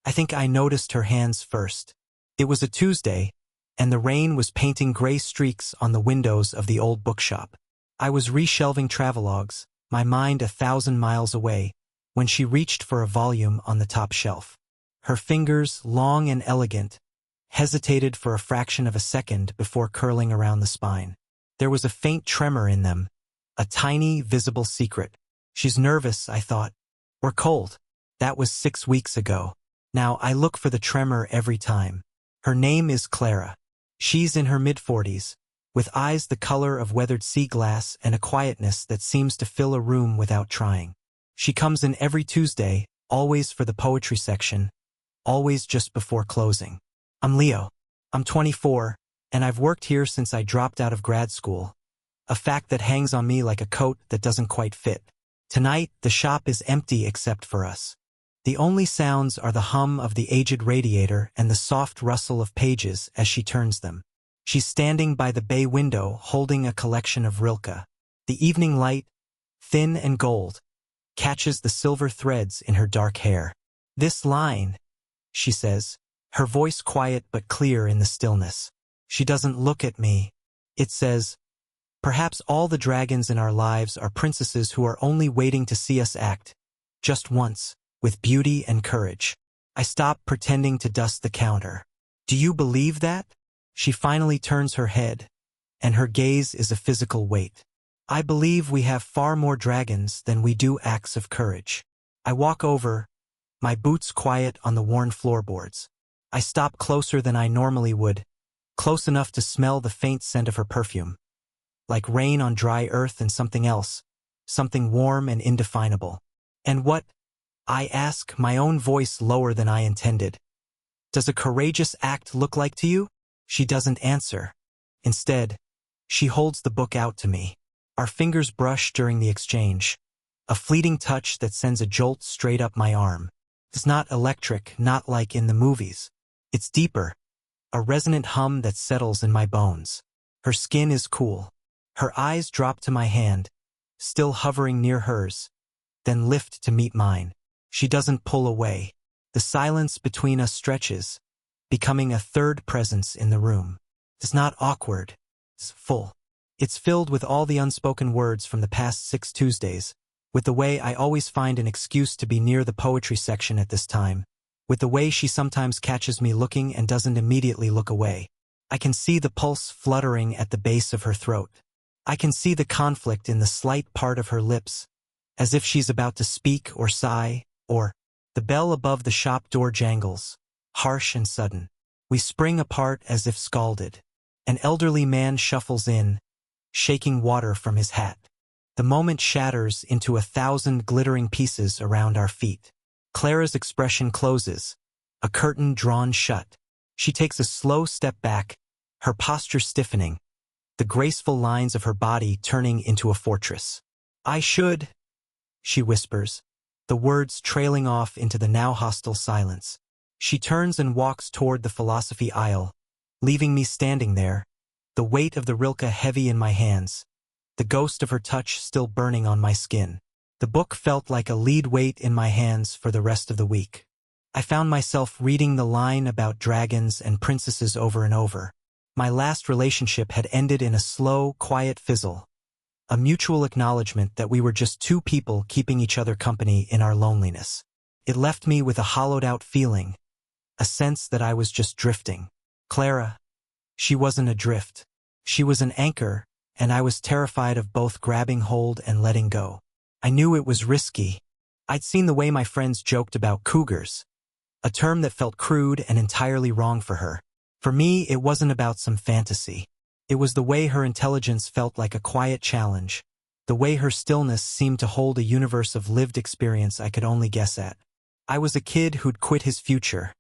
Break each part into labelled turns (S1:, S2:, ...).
S1: I think I noticed her hands first. It was a Tuesday, and the rain was painting gray streaks on the windows of the old bookshop. I was reshelving travelogues, my mind 1,000 miles away, when she reached for a volume on the top shelf. Her fingers, long and elegant, hesitated for a fraction of a second before curling around the spine. There was a faint tremor in them, a tiny, visible secret. She's nervous, I thought. Or cold. That was 6 weeks ago. Now I look for the tremor every time. Her name is Clara. She's in her mid-40s, with eyes the color of weathered sea glass and a quietness that seems to fill a room without trying. She comes in every Tuesday, always for the poetry section, always just before closing. I'm Leo. I'm 24, and I've worked here since I dropped out of grad school, a fact that hangs on me like a coat that doesn't quite fit. Tonight, the shop is empty except for us. The only sounds are the hum of the aged radiator and the soft rustle of pages as she turns them. She's standing by the bay window holding a collection of Rilke. The evening light, thin and gold, catches the silver threads in her dark hair. This line, she says, her voice quiet but clear in the stillness. She doesn't look at me. It says, perhaps all the dragons in our lives are princesses who are only waiting to see us act, just once, with beauty and courage. I stop pretending to dust the counter. Do you believe that? She finally turns her head, and her gaze is a physical weight. I believe we have far more dragons than we do acts of courage. I walk over, my boots quiet on the worn floorboards. I stop closer than I normally would, close enough to smell the faint scent of her perfume. Like rain on dry earth and something else, something warm and indefinable. And what? I ask, my own voice lower than I intended. Does a courageous act look like to you? She doesn't answer. Instead, she holds the book out to me. Our fingers brush during the exchange. A fleeting touch that sends a jolt straight up my arm. It's not electric, not like in the movies. It's deeper. A resonant hum that settles in my bones. Her skin is cool. Her eyes drop to my hand, still hovering near hers, then lift to meet mine. She doesn't pull away. The silence between us stretches, becoming a third presence in the room. It's not awkward. It's full. It's filled with all the unspoken words from the past 6 Tuesdays, with the way I always find an excuse to be near the poetry section at this time, with the way she sometimes catches me looking and doesn't immediately look away. I can see the pulse fluttering at the base of her throat. I can see the conflict in the slight part of her lips, as if she's about to speak or sigh, or the bell above the shop door jangles, harsh and sudden. We spring apart as if scalded. An elderly man shuffles in, shaking water from his hat. The moment shatters into 1,000 glittering pieces around our feet. Clara's expression closes, a curtain drawn shut. She takes a slow step back, her posture stiffening, the graceful lines of her body turning into a fortress. I should, she whispers, the words trailing off into the now hostile silence. She turns and walks toward the philosophy aisle, leaving me standing there, the weight of the Rilke heavy in my hands, the ghost of her touch still burning on my skin. The book felt like a lead weight in my hands for the rest of the week. I found myself reading the line about dragons and princesses over and over. My last relationship had ended in a slow, quiet fizzle, a mutual acknowledgement that we were just two people keeping each other company in our loneliness. It left me with a hollowed-out feeling, a sense that I was just drifting. Clara, she wasn't adrift. She was an anchor, and I was terrified of both grabbing hold and letting go. I knew it was risky. I'd seen the way my friends joked about cougars, a term that felt crude and entirely wrong for her. For me, it wasn't about some fantasy. It was the way her intelligence felt like a quiet challenge, the way her stillness seemed to hold a universe of lived experience I could only guess at. I was a kid who'd quit his future.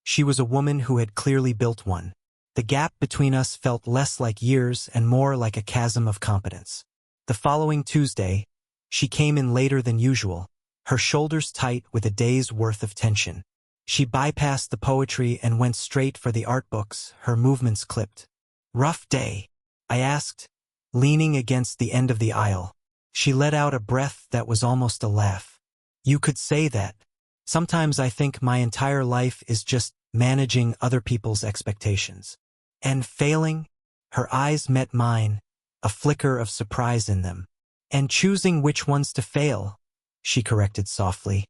S1: She was a woman who had clearly built one. The gap between us felt less like years and more like a chasm of competence. The following Tuesday, she came in later than usual, her shoulders tight with a day's worth of tension. She bypassed the poetry and went straight for the art books, her movements clipped. Rough day? I asked, leaning against the end of the aisle. She let out a breath that was almost a laugh. You could say that. Sometimes I think my entire life is just managing other people's expectations. And failing? Her eyes met mine, a flicker of surprise in them. And choosing which ones to fail, she corrected softly.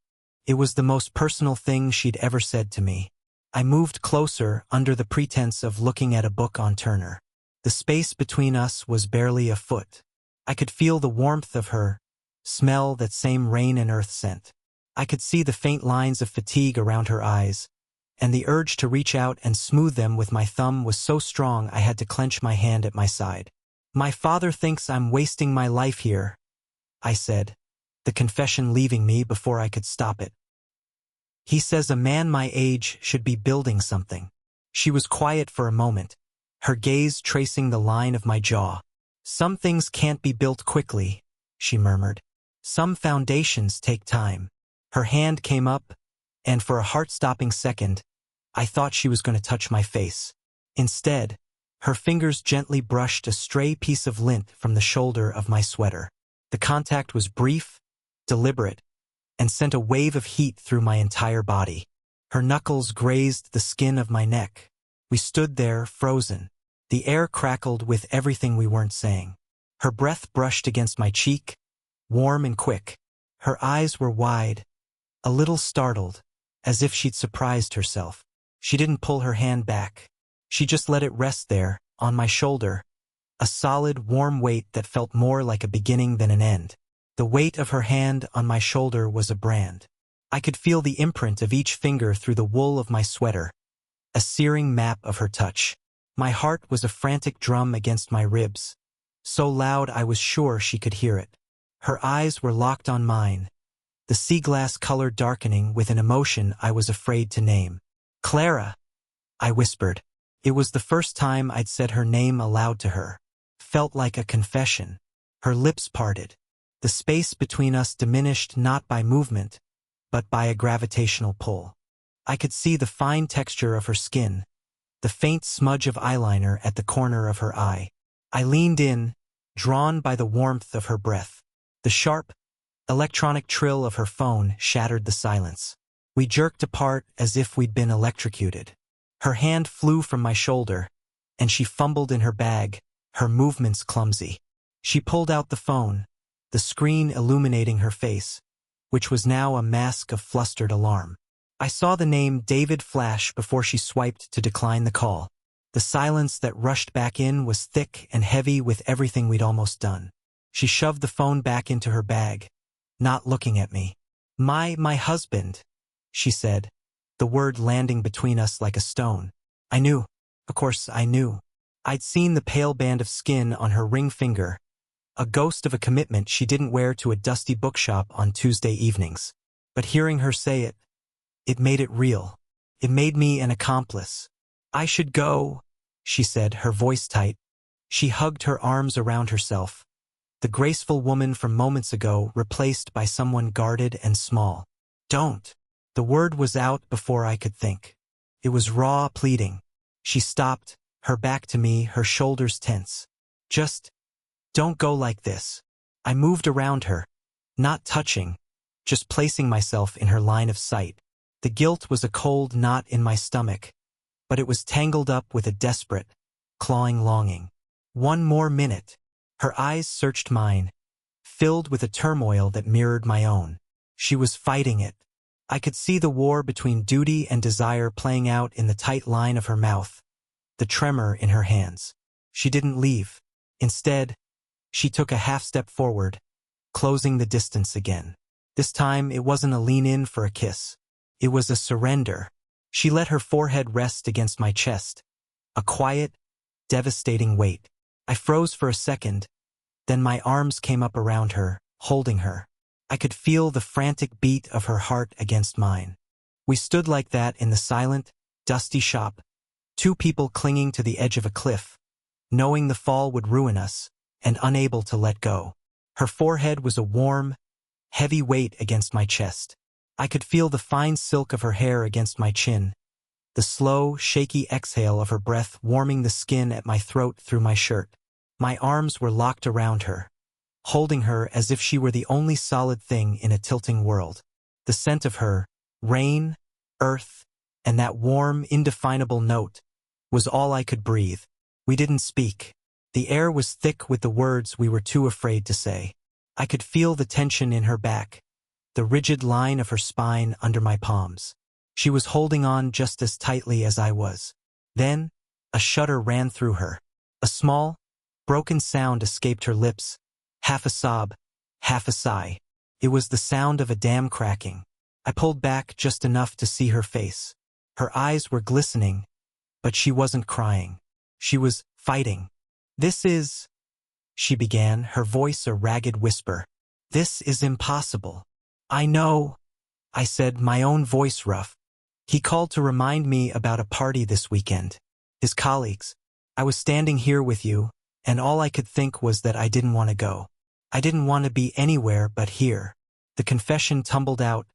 S1: It was the most personal thing she'd ever said to me. I moved closer under the pretense of looking at a book on Turner. The space between us was barely a foot. I could feel the warmth of her, smell that same rain and earth scent. I could see the faint lines of fatigue around her eyes, and the urge to reach out and smooth them with my thumb was so strong I had to clench my hand at my side. My father thinks I'm wasting my life here, I said, the confession leaving me before I could stop it. He says a man my age should be building something. She was quiet for a moment, her gaze tracing the line of my jaw. Some things can't be built quickly, she murmured. Some foundations take time. Her hand came up, and for a heart-stopping second, I thought she was going to touch my face. Instead, her fingers gently brushed a stray piece of lint from the shoulder of my sweater. The contact was brief, deliberate, and sent a wave of heat through my entire body. Her knuckles grazed the skin of my neck. We stood there, frozen. The air crackled with everything we weren't saying. Her breath brushed against my cheek, warm and quick. Her eyes were wide, a little startled, as if she'd surprised herself. She didn't pull her hand back. She just let it rest there, on my shoulder, a solid, warm weight that felt more like a beginning than an end. The weight of her hand on my shoulder was a brand. I could feel the imprint of each finger through the wool of my sweater, a searing map of her touch. My heart was a frantic drum against my ribs, so loud I was sure she could hear it. Her eyes were locked on mine, the sea glass color darkening with an emotion I was afraid to name. Clara, I whispered. It was the first time I'd said her name aloud to her. Felt like a confession. Her lips parted. The space between us diminished not by movement, but by a gravitational pull. I could see the fine texture of her skin, the faint smudge of eyeliner at the corner of her eye. I leaned in, drawn by the warmth of her breath. The sharp, electronic trill of her phone shattered the silence. We jerked apart as if we'd been electrocuted. Her hand flew from my shoulder, and she fumbled in her bag, her movements clumsy. She pulled out the phone, the screen illuminating her face, which was now a mask of flustered alarm. I saw the name David flash before she swiped to decline the call. The silence that rushed back in was thick and heavy with everything we'd almost done. She shoved the phone back into her bag, not looking at me. My husband, she said, the word landing between us like a stone. I knew. Of course I knew. I'd seen the pale band of skin on her ring finger, a ghost of a commitment she didn't wear to a dusty bookshop on Tuesday evenings. But hearing her say it, it made it real. It made me an accomplice. I should go, she said, her voice tight. She hugged her arms around herself, the graceful woman from moments ago replaced by someone guarded and small. Don't. The word was out before I could think. It was raw pleading. She stopped, her back to me, her shoulders tense. Just don't go like this. I moved around her, not touching, just placing myself in her line of sight. The guilt was a cold knot in my stomach, but it was tangled up with a desperate, clawing longing. One more minute. Her eyes searched mine, filled with a turmoil that mirrored my own. She was fighting it. I could see the war between duty and desire playing out in the tight line of her mouth, the tremor in her hands. She didn't leave. Instead, she took a half step forward, closing the distance again. This time it wasn't a lean in for a kiss. It was a surrender. She let her forehead rest against my chest, a quiet, devastating weight. I froze for a second, then my arms came up around her, holding her. I could feel the frantic beat of her heart against mine. We stood like that in the silent, dusty shop, two people clinging to the edge of a cliff, knowing the fall would ruin us, and unable to let go. Her forehead was a warm, heavy weight against my chest. I could feel the fine silk of her hair against my chin, the slow, shaky exhale of her breath warming the skin at my throat through my shirt. My arms were locked around her, holding her as if she were the only solid thing in a tilting world. The scent of her, Rain, earth, and that warm, indefinable note was all I could breathe. We didn't speak. The air was thick with the words we were too afraid to say. I could feel the tension in her back, the rigid line of her spine under my palms. She was holding on just as tightly as I was. Then, a shudder ran through her. A small, broken sound escaped her lips, half a sob, half a sigh. It was the sound of a dam cracking. I pulled back just enough to see her face. Her eyes were glistening, but she wasn't crying. She was fighting. "This is," she began, her voice a ragged whisper. "This is impossible." "I know," I said, my own voice rough. "He called to remind me about a party this weekend. His colleagues. I was standing here with you, and all I could think was that I didn't want to go. I didn't want to be anywhere but here." The confession tumbled out,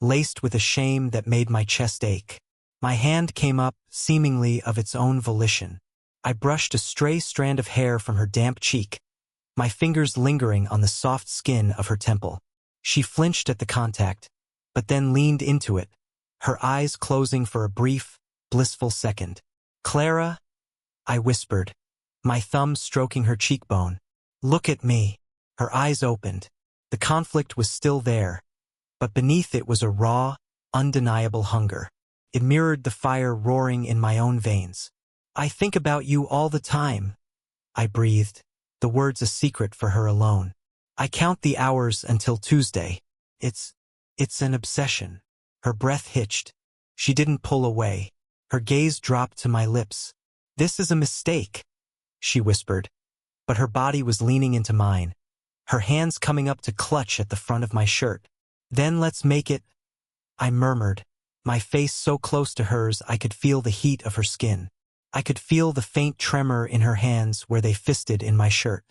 S1: laced with a shame that made my chest ache. My hand came up, seemingly of its own volition. I brushed a stray strand of hair from her damp cheek, my fingers lingering on the soft skin of her temple. She flinched at the contact, but then leaned into it, her eyes closing for a brief, blissful second. "Clara," I whispered, my thumb stroking her cheekbone. "Look at me." Her eyes opened. The conflict was still there, but beneath it was a raw, undeniable hunger. It mirrored the fire roaring in my own veins. "I think about you all the time," I breathed, the words a secret for her alone. "I count the hours until Tuesday. It's an obsession." Her breath hitched. She didn't pull away. Her gaze dropped to my lips. "This is a mistake," she whispered, but her body was leaning into mine, her hands coming up to clutch at the front of my shirt. "Then let's make it," I murmured, my face so close to hers I could feel the heat of her skin. I could feel the faint tremor in her hands where they fisted in my shirt.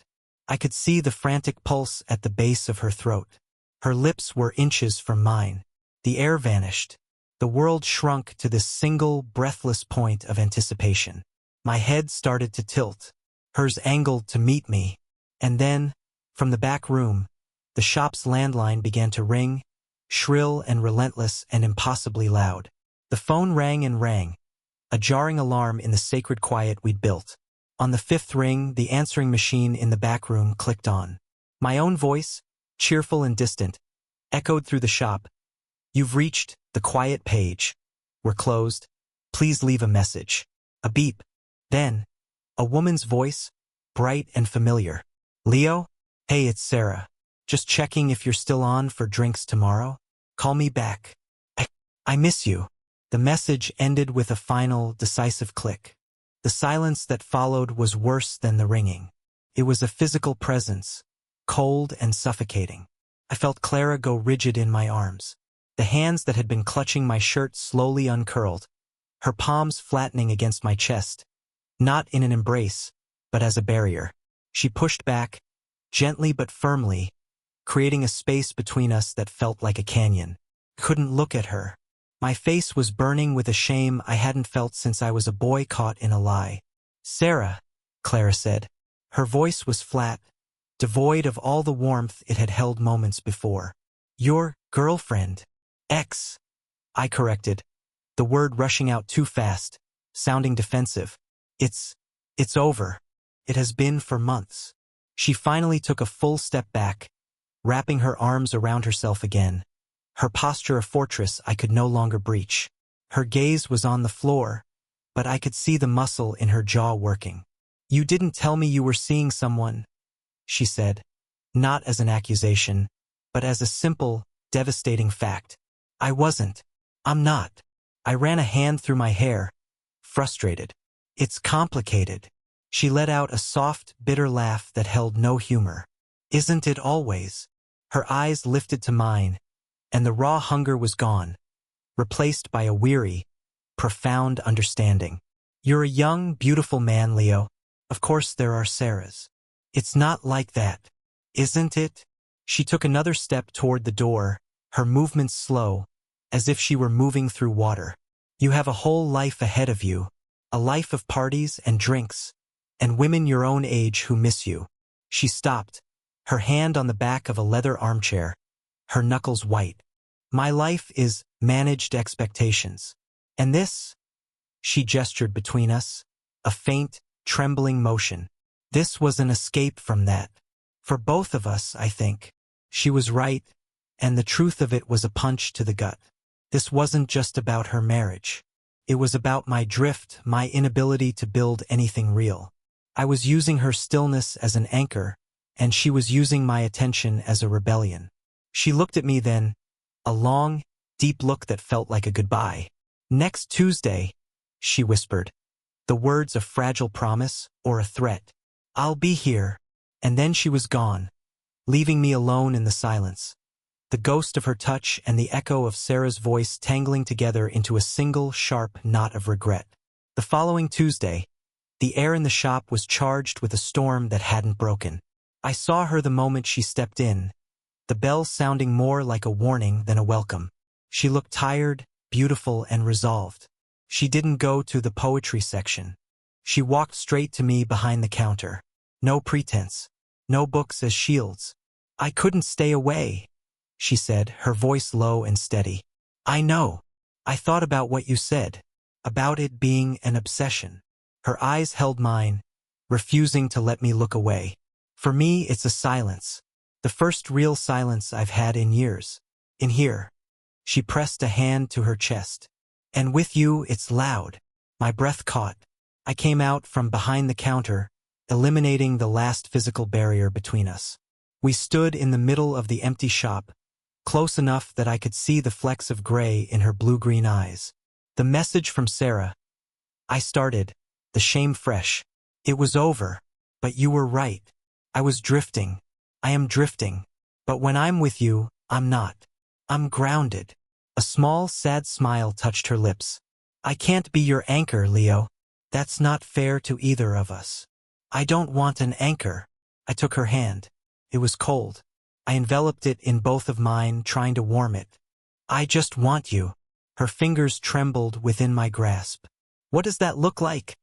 S1: I could see the frantic pulse at the base of her throat. Her lips were inches from mine. The air vanished. The world shrunk to this single, breathless point of anticipation. My head started to tilt, hers angled to meet me. And then, from the back room, the shop's landline began to ring, shrill and relentless and impossibly loud. The phone rang and rang, a jarring alarm in the sacred quiet we'd built. On the fifth ring, the answering machine in the back room clicked on. My own voice, cheerful and distant, echoed through the shop. "You've reached the quiet page. We're closed. Please leave a message." A beep. Then, a woman's voice, bright and familiar. "Leo? Hey, it's Sarah. Just checking if you're still on for drinks tomorrow. Call me back. I miss you." The message ended with a final, decisive click. The silence that followed was worse than the ringing. It was a physical presence, cold and suffocating. I felt Clara go rigid in my arms. The hands that had been clutching my shirt slowly uncurled, her palms flattening against my chest, not in an embrace, but as a barrier. She pushed back, gently but firmly, creating a space between us that felt like a canyon. Couldn't look at her. My face was burning with a shame I hadn't felt since I was a boy caught in a lie. "Sarah," Clara said. Her voice was flat, devoid of all the warmth it had held moments before. "Your girlfriend. Ex," I corrected, the word rushing out too fast, sounding defensive. It's over. It has been for months." She finally took a full step back, wrapping her arms around herself again, her posture a fortress I could no longer breach. Her gaze was on the floor, but I could see the muscle in her jaw working. "You didn't tell me you were seeing someone," she said, not as an accusation, but as a simple, devastating fact. "I wasn't. I'm not." I ran a hand through my hair, frustrated. "It's complicated." She let out a soft, bitter laugh that held no humor. "Isn't it always?" Her eyes lifted to mine, and the raw hunger was gone, replaced by a weary, profound understanding. "You're a young, beautiful man, Leo. Of course there are Sarahs. It's not like that, isn't it?" She took another step toward the door, her movements slow, as if she were moving through water. "You have a whole life ahead of you, a life of parties and drinks, and women your own age who miss you." She stopped, her hand on the back of a leather armchair, her knuckles white. My life is managed expectations. And this, she gestured between us, a faint, trembling motion. This was an escape from that. For both of us, I think. She was right, and the truth of it was a punch to the gut. This wasn't just about her marriage. It was about my drift, my inability to build anything real. I was using her stillness as an anchor, and she was using my attention as a rebellion. She looked at me then, a long, deep look that felt like a goodbye. Next Tuesday, she whispered, the words a fragile promise or a threat. I'll be here. And then she was gone, leaving me alone in the silence. The ghost of her touch and the echo of Sarah's voice tangling together into a single sharp knot of regret. The following Tuesday, the air in the shop was charged with a storm that hadn't broken. I saw her the moment she stepped in, the bell sounding more like a warning than a welcome. She looked tired, beautiful, and resolved. She didn't go to the poetry section. She walked straight to me behind the counter. No pretense. No books as shields. I couldn't stay away, she said, her voice low and steady. I know. I thought about what you said, about it being an obsession. Her eyes held mine, refusing to let me look away. For me, it's a silence. The first real silence I've had in years. In here. She pressed a hand to her chest. And with you, it's loud. My breath caught. I came out from behind the counter, eliminating the last physical barrier between us. We stood in the middle of the empty shop, close enough that I could see the flecks of gray in her blue-green eyes. The message from Sarah. I started, the shame fresh. It was over, but you were right. I was drifting. I am drifting. But when I'm with you, I'm not. I'm grounded. A small, sad smile touched her lips. I can't be your anchor, Leo. That's not fair to either of us. I don't want an anchor. I took her hand. It was cold. I enveloped it in both of mine, trying to warm it. I just want you. Her fingers trembled within my grasp. What does that look like?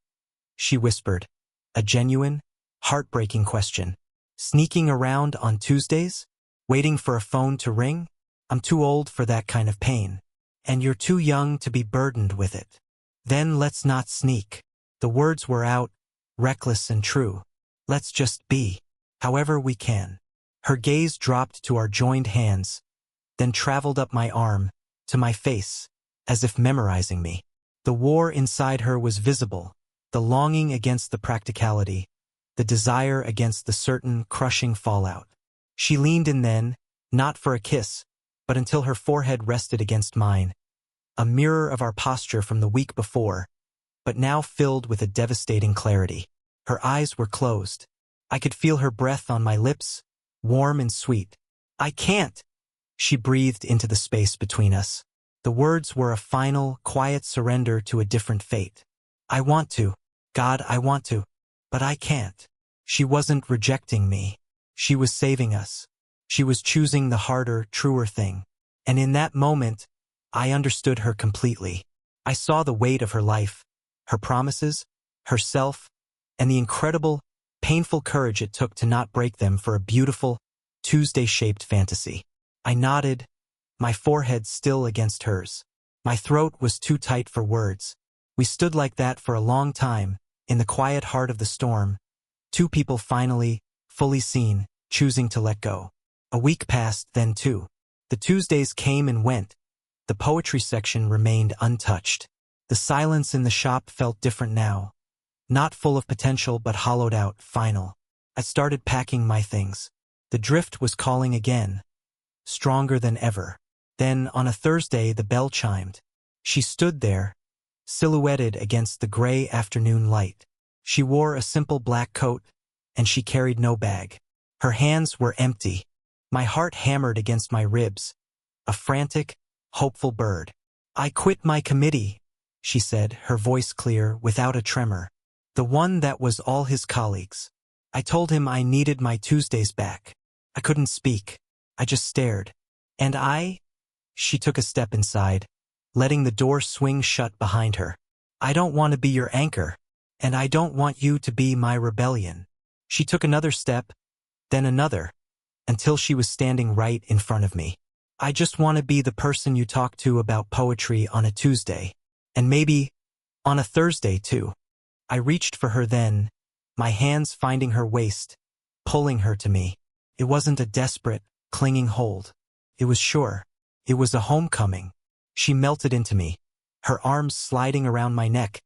S1: She whispered. A genuine, heartbreaking question. Sneaking around on Tuesdays? Waiting for a phone to ring? I'm too old for that kind of pain. And you're too young to be burdened with it. Then let's not sneak. The words were out, reckless and true. Let's just be. However we can. Her gaze dropped to our joined hands, then traveled up my arm, to my face, as if memorizing me. The war inside her was visible, the longing against the practicality, the desire against the certain, crushing fallout. She leaned in then, not for a kiss, but until her forehead rested against mine, a mirror of our posture from the week before, but now filled with a devastating clarity. Her eyes were closed. I could feel her breath on my lips, warm and sweet. I can't, she breathed into the space between us. The words were a final, quiet surrender to a different fate. I want to. God, I want to. But I can't. She wasn't rejecting me. She was saving us. She was choosing the harder, truer thing. And in that moment, I understood her completely. I saw the weight of her life, her promises, herself, and the incredible, painful courage it took to not break them for a beautiful, Tuesday-shaped fantasy. I nodded, my forehead still against hers. My throat was too tight for words. We stood like that for a long time, in the quiet heart of the storm, two people finally, fully seen, choosing to let go. A week passed then too. The Tuesdays came and went. The poetry section remained untouched. The silence in the shop felt different now. Not full of potential but hollowed out, final. I started packing my things. The drift was calling again, stronger than ever. Then, on a Thursday, the bell chimed. She stood there, silhouetted against the gray afternoon light. She wore a simple black coat, and she carried no bag. Her hands were empty. My heart hammered against my ribs. A frantic, hopeful bird. I quit my committee, she said, her voice clear, without a tremor. The one that was all his colleagues. I told him I needed my Tuesdays back. I couldn't speak. I just stared. And she took a step inside, letting the door swing shut behind her. I don't want to be your anchor, and I don't want you to be my rebellion. She took another step, then another, until she was standing right in front of me. I just want to be the person you talk to about poetry on a Tuesday. And maybe on a Thursday, too. I reached for her then, my hands finding her waist, pulling her to me. It wasn't a desperate, clinging hold. It was sure. It was a homecoming. She melted into me, her arms sliding around my neck,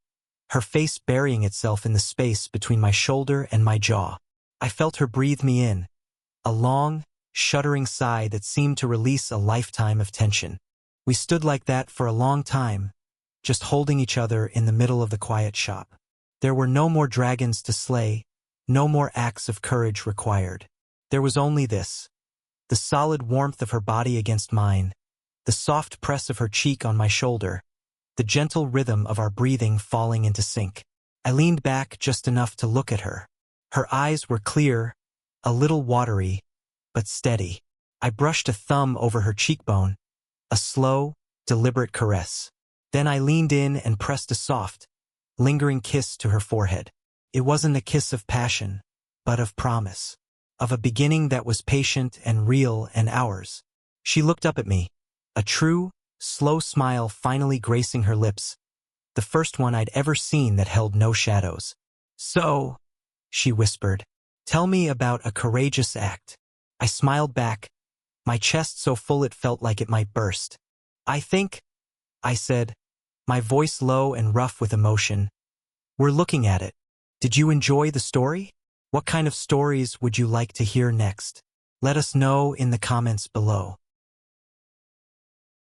S1: her face burying itself in the space between my shoulder and my jaw. I felt her breathe me in, a long, shuddering sigh that seemed to release a lifetime of tension. We stood like that for a long time, just holding each other in the middle of the quiet shop. There were no more dragons to slay, no more acts of courage required. There was only this, the solid warmth of her body against mine, the soft press of her cheek on my shoulder, the gentle rhythm of our breathing falling into sync. I leaned back just enough to look at her. Her eyes were clear, a little watery, but steady. I brushed a thumb over her cheekbone, a slow, deliberate caress. Then I leaned in and pressed a soft, lingering kiss to her forehead. It wasn't a kiss of passion, but of promise, of a beginning that was patient and real and ours. She looked up at me, a true, slow smile finally gracing her lips, the first one I'd ever seen that held no shadows. "So," she whispered, "tell me about a courageous act." I smiled back, my chest so full it felt like it might burst. "I think," I said, my voice low and rough with emotion, "we're looking at it. Did you enjoy the story? What kind of stories would you like to hear next? Let us know in the comments below."